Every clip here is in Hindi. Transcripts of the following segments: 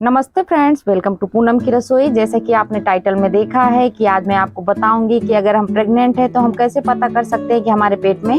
नमस्ते फ्रेंड्स, वेलकम टू पूनम की रसोई। जैसे कि आपने टाइटल में देखा है कि आज मैं आपको बताऊंगी कि अगर हम प्रेग्नेंट हैं तो हम कैसे पता कर सकते हैं कि हमारे पेट में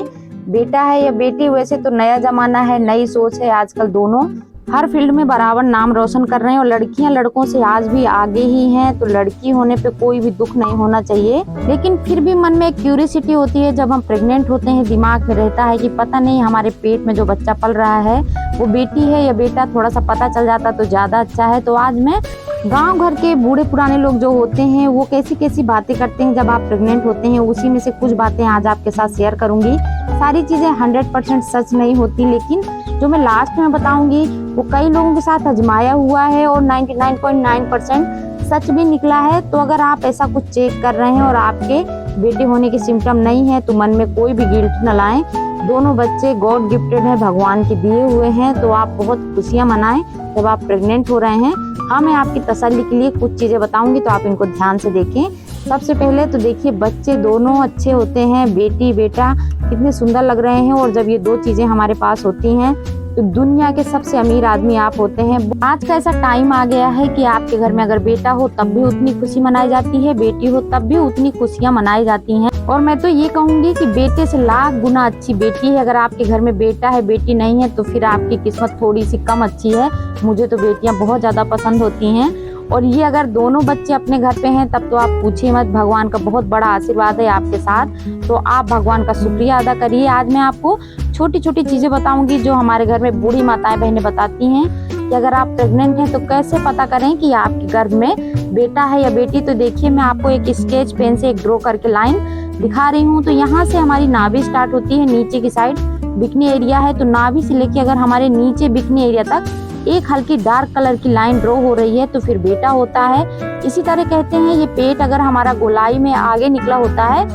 बेटा है या बेटी। वैसे तो नया जमाना है, नई सोच है, आजकल दोनों हर फील्ड में बराबर नाम रोशन कर रहे हैं और लड़कियां लड़कों से आज भी आगे ही हैं। तो लड़की होने पे कोई भी दुख नहीं होना चाहिए, लेकिन फिर भी मन में एक क्यूरियोसिटी होती है। जब हम प्रेग्नेंट होते हैं दिमाग में रहता है कि पता नहीं हमारे पेट में जो बच्चा पल रहा है वो बेटी है या बेटा। थोड़ा सा पता चल जाता तो ज्यादा अच्छा है। तो आज मैं गांव घर के बूढ़े पुराने लोग जो होते हैं वो कैसी कैसी बातें करते हैं जब आप प्रेग्नेंट होते हैं, उसी में से कुछ बातें आज आपके साथ शेयर करूंगी। सारी चीजें 100% सच नहीं होती, लेकिन जो मैं लास्ट में बताऊंगी वो कई लोगों के साथ आजमाया हुआ है और 99.9% सच भी निकला है। तो अगर आप ऐसा कुछ चेक कर रहे हैं और आपके बेटे होने के सिम्टम नहीं है तो मन में कोई भी गिल्ट न लाएं। दोनों बच्चे गॉड गिफ्टेड है, भगवान के दिए हुए हैं। तो आप बहुत खुशियां मनाएं जब आप प्रेग्नेंट हो रहे हैं। हाँ, मैं आपकी तसल्ली के लिए कुछ चीजें बताऊंगी तो आप इनको ध्यान से देखें। सबसे पहले तो देखिए, बच्चे दोनों अच्छे होते हैं, बेटी बेटा कितने सुंदर लग रहे हैं। और जब ये दो चीजें हमारे पास होती हैं तो दुनिया के सबसे अमीर आदमी आप होते हैं। आज का ऐसा टाइम आ गया है कि आपके घर में अगर बेटा हो तब भी उतनी खुशी मनाई जाती है, बेटी हो तब भी उतनी खुशियां मनाई जाती हैं। और मैं तो ये कहूंगी कि बेटे से लाख गुना अच्छी बेटी है। अगर आपके घर में बेटा है बेटी नहीं है तो फिर आपकी किस्मत थोड़ी सी कम अच्छी है। मुझे तो बेटियां बहुत ज्यादा पसंद होती हैं। और ये अगर दोनों बच्चे अपने घर पे हैं तब तो आप पूछिए मत, भगवान का बहुत बड़ा आशीर्वाद है आपके साथ। तो आप भगवान का शुक्रिया अदा करिए। आज मैं आपको छोटी छोटी चीजें बताऊंगी जो हमारे घर में बूढ़ी माताएं बहनें बताती हैं कि अगर आप प्रेग्नेंट हैं तो कैसे पता करें कि आपके गर्भ में बेटा है या बेटी। तो देखिए, मैं आपको एक स्केच पेन से एक ड्रॉ करके लाइन दिखा रही हूँ। तो यहाँ से हमारी नाभि स्टार्ट होती है, नीचे की साइड बिकनी एरिया है। तो नाभि से लेके अगर हमारे नीचे बिकनी एरिया तक एक हल्की डार्क कलर की लाइन ड्रॉ हो रही है तो फिर बेटा होता है। इसी तरह कहते हैं ये पेट अगर हमारा गोलाई में आगे निकला होता है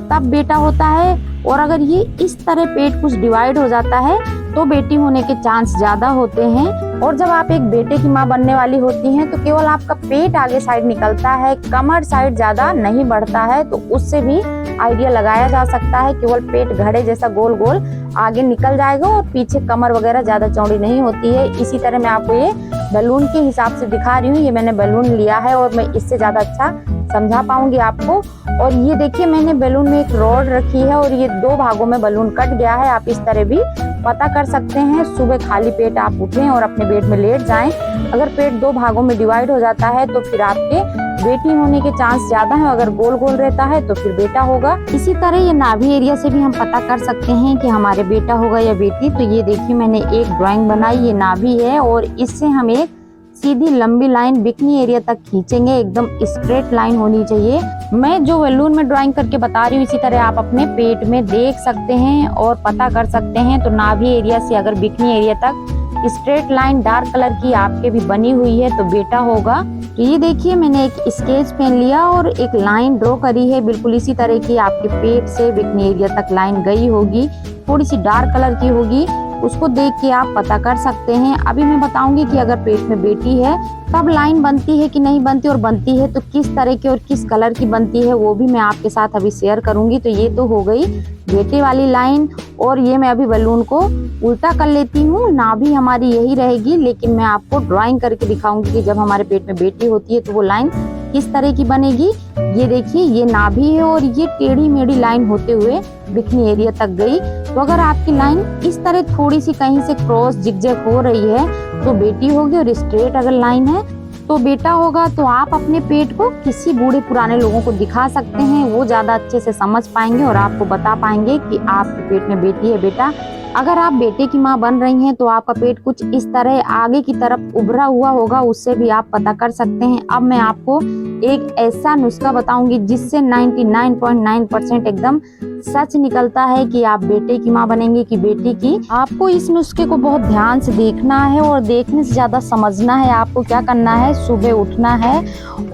तब बेटा होता है। और अगर ये इस तरह पेट कुछ डिवाइड हो जाता है तो बेटी होने के चांस ज्यादा होते हैं। और जब आप एक बेटे की माँ बनने वाली होती हैं तो केवल आपका पेट आगे साइड निकलता है, कमर साइड ज्यादा नहीं बढ़ता है। तो उससे भी आइडिया लगाया जा सकता है, केवल पेट घड़े जैसा गोल गोल आगे निकल जाएगा और पीछे कमर वगैरह ज्यादा चौड़ी नहीं होती है। इसी तरह मैं आपको ये बैलून के हिसाब से दिखा रही हूँ। ये मैंने बैलून लिया है और मैं इससे ज्यादा अच्छा समझा पाऊंगी आपको। और ये देखिए, मैंने बैलून में एक रॉड रखी है और ये दो भागों में बैलून कट गया है। आप इस तरह भी पता कर सकते हैं। सुबह खाली पेट आप उठें और अपने बेड में लेट जाएं। अगर पेट दो भागों में डिवाइड हो जाता है तो फिर आपके बेटी होने के चांस ज्यादा है। अगर गोल गोल रहता है तो फिर बेटा होगा। इसी तरह ये नाभि एरिया से भी हम पता कर सकते हैं कि हमारे बेटा होगा या बेटी। तो ये देखिए, मैंने एक ड्राइंग बनाई, ये नाभि है और इससे हम एक सीधी लंबी लाइन बिकनी एरिया तक खींचेंगे। एकदम स्ट्रेट लाइन होनी चाहिए। मैं जो बैलून में ड्राइंग करके बता रही हूँ इसी तरह आप अपने पेट में देख सकते हैं और पता कर सकते हैं। तो नाभि एरिया से अगर बिकनी एरिया तक स्ट्रेट लाइन डार्क कलर की आपके भी बनी हुई है तो बेटा होगा। तो ये देखिए, मैंने एक स्केच पेन लिया और एक लाइन ड्रॉ करी है। बिल्कुल इसी तरह की आपके पेट से बिकनी एरिया तक लाइन गई होगी, थोड़ी सी डार्क कलर की होगी। उसको देख के आप पता कर सकते हैं। अभी मैं बताऊंगी कि अगर पेट में बेटी है तब लाइन बनती है कि नहीं बनती, और बनती है तो किस तरह की और किस कलर की बनती है, वो भी मैं आपके साथ अभी शेयर करूंगी। तो ये तो हो गई बेटे वाली लाइन। और ये मैं अभी बैलून को उल्टा कर लेती हूँ। नाभि हमारी यही रहेगी, लेकिन मैं आपको ड्राइंग करके दिखाऊंगी कि जब हमारे पेट में बेटी होती है तो वो लाइन किस तरह की बनेगी। ये देखिए, ये नाभि है और ये टेढ़ी मेढ़ी लाइन होते हुए बिकनी एरिया तक गई। तो अगर आपकी लाइन इस तरह थोड़ी सी कहीं से क्रॉस जिगजैग हो रही है तो बेटी होगी, और स्ट्रेट अगर लाइन है तो बेटा होगा। तो आप अपने पेट को किसी बूढ़े पुराने लोगों को दिखा सकते हैं, वो ज्यादा अच्छे से समझ पाएंगे और आपको बता पाएंगे कि आपके पेट में बेटी है बेटा। अगर आप बेटे की माँ बन रही हैं तो आपका पेट कुछ इस तरह आगे की तरफ उभरा हुआ होगा, उससे भी आप पता कर सकते हैं। अब मैं आपको एक ऐसा नुस्खा बताऊंगी जिससे 99.9% एकदम सच निकलता है कि आप बेटे की माँ बनेंगे कि बेटी की। आपको इस नुस्खे को बहुत ध्यान से देखना है और देखने से ज्यादा समझना है। आपको क्या करना है, सुबह उठना है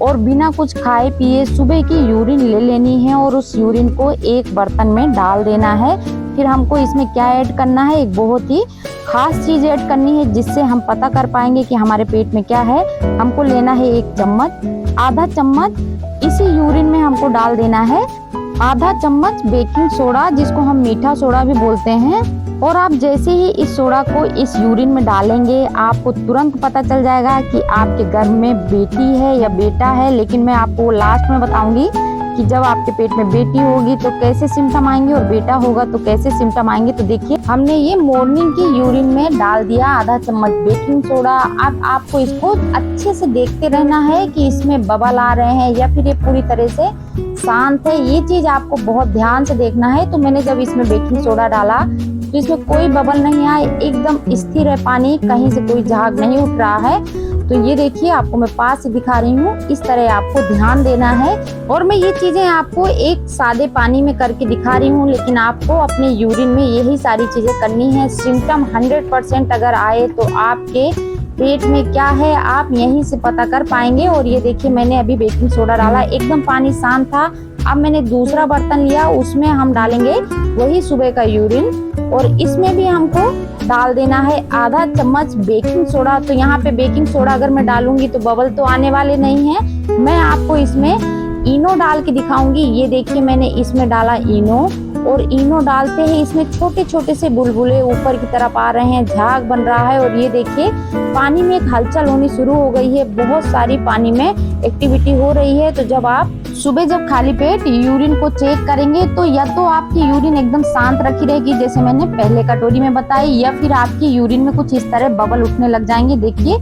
और बिना कुछ खाए पिए सुबह की यूरिन ले लेनी है और उस यूरिन को एक बर्तन में डाल देना है। फिर हमको इसमें क्या ऐड करना है, एक बहुत ही खास चीज ऐड करनी है जिससे हम पता कर पाएंगे कि हमारे पेट में क्या है। हमको लेना है एक चम्मच, आधा चम्मच इसी यूरिन में हमको डाल देना है आधा चम्मच बेकिंग सोडा, जिसको हम मीठा सोडा भी बोलते हैं। और आप जैसे ही इस सोडा को इस यूरिन में डालेंगे, आपको तुरंत पता चल जाएगा कि आपके घर में बेटी है या बेटा है। लेकिन मैं आपको लास्ट में बताऊंगी कि जब आपके पेट में बेटी होगी तो कैसे सिम्टम आएंगे और बेटा होगा तो कैसे सिम्टम आएंगे। तो देखिए, हमने ये मॉर्निंग की यूरिन में डाल दिया आधा चम्मच बेकिंग सोडा। अब आपको इसको अच्छे से देखते रहना है कि इसमें बबल आ रहे हैं या फिर ये पूरी तरह से शांत है। ये चीज आपको बहुत ध्यान से देखना है। तो मैंने जब इसमें बेकिंग सोडा डाला तो इसमें कोई बबल नहीं आए, एकदम स्थिर है पानी, कहीं से कोई झाग नहीं उठ रहा है। तो ये देखिए, आपको मैं पास से दिखा रही हूँ, इस तरह आपको ध्यान देना है। और मैं ये चीजें आपको एक सादे पानी में करके दिखा रही हूँ, लेकिन आपको अपने यूरिन में यही सारी चीजें करनी है। सिम्टम 100% अगर आए तो आपके पेट में क्या है आप यहीं से पता कर पाएंगे। और ये देखिए, मैंने अभी बेकिंग सोडा डाला, एकदम पानी शांत था। अब मैंने दूसरा बर्तन लिया, उसमें हम डालेंगे वही सुबह का यूरिन, और इसमें भी हमको डाल देना है आधा चम्मच बेकिंग सोडा। तो यहाँ पे बेकिंग सोडा अगर मैं डालूंगी तो बबल तो आने वाले नहीं है। मैं आपको इसमें इनो डाल के दिखाऊंगी। ये देखिए, मैंने इसमें डाला इनो, और इनो डालते ही इसमें छोटे छोटे से बुलबुले ऊपर की तरफ आ रहे हैं, झाग बन रहा है। और ये देखिए, पानी में एक हलचल होनी शुरू हो गई है, बहुत सारी पानी में एक्टिविटी हो रही है। तो जब आप सुबह जब खाली पेट यूरिन को चेक करेंगे तो या तो आपकी यूरिन एकदम शांत रखी रहेगी जैसे मैंने पहले कटोरी में बताई, या फिर आपकी यूरिन में कुछ इस तरह बबल उठने लग जाएंगे। देखिए,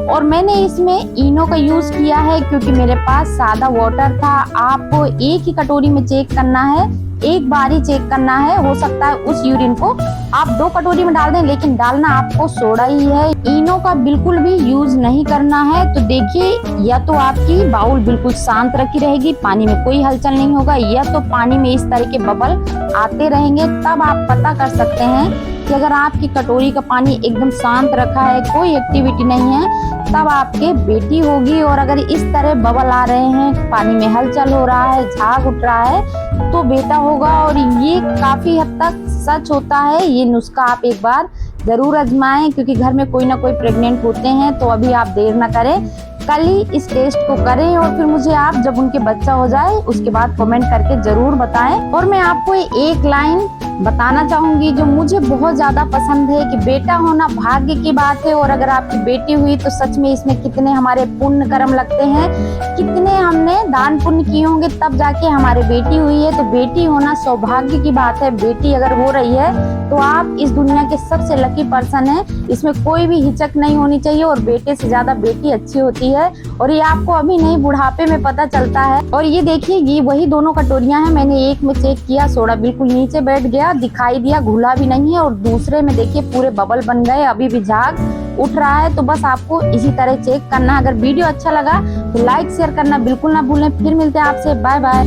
और मैंने इसमें इनो का यूज किया है क्योंकि मेरे पास सादा वाटर था। आपको एक ही कटोरी में चेक करना है, एक बार ही चेक करना है। हो सकता है उस यूरिन को आप 2 कटोरी में डाल दें, लेकिन डालना आपको सोडा ही है। इनो का बिल्कुल भी यूज नहीं करना है। तो देखिए, या तो आपकी बाउल बिल्कुल शांत रखी रहेगी, पानी में कोई हलचल नहीं होगा, या तो पानी में इस तरह के बबल आते रहेंगे। तब आप पता कर सकते हैं कि अगर आपकी कटोरी का पानी एकदम शांत रखा है, कोई एक्टिविटी नहीं है, तब आपके बेटी होगी। और अगर इस तरह बबल आ रहे हैं, पानी में हलचल हो रहा है, झाग उठ रहा है, तो बेटा होगा। और ये काफी हद तक सच होता है। ये नुस्खा आप एक बार जरूर आजमाएं, क्योंकि घर में कोई ना कोई प्रेग्नेंट होते हैं। तो अभी आप देर ना करें, कल ही इस टेस्ट को करें, और फिर मुझे आप जब उनके बच्चा हो जाए उसके बाद कमेंट करके जरूर बताएं। और मैं आपको एक लाइन बताना चाहूंगी जो मुझे बहुत ज्यादा पसंद है कि बेटा होना भाग्य की बात है, और अगर आपकी बेटी हुई तो सच में इसमें कितने हमारे पुण्य कर्म लगते हैं, कितने हमने दान पुण्य किए होंगे तब जाके हमारे बेटी हुई है। तो बेटी होना सौभाग्य की बात है। बेटी अगर हो रही है तो आप इस दुनिया के सबसे लकी पर्सन है। इसमें कोई भी हिचक नहीं होनी चाहिए, और बेटे से ज्यादा बेटी अच्छी होती है। और ये आपको अभी नहीं, बुढ़ापे में पता चलता है। और ये देखिए, ये वही दोनों कटोरियां हैं। मैंने एक में चेक किया, सोडा बिल्कुल नीचे बैठ गया, दिखाई दिया, घुला भी नहीं है। और दूसरे में देखिए पूरे बबल बन गए, अभी भी झाग उठ रहा है। तो बस आपको इसी तरह चेक करना। अगर वीडियो अच्छा लगा तो लाइक शेयर करना बिल्कुल ना भूलें। फिर मिलते हैं आपसे, बाय बाय।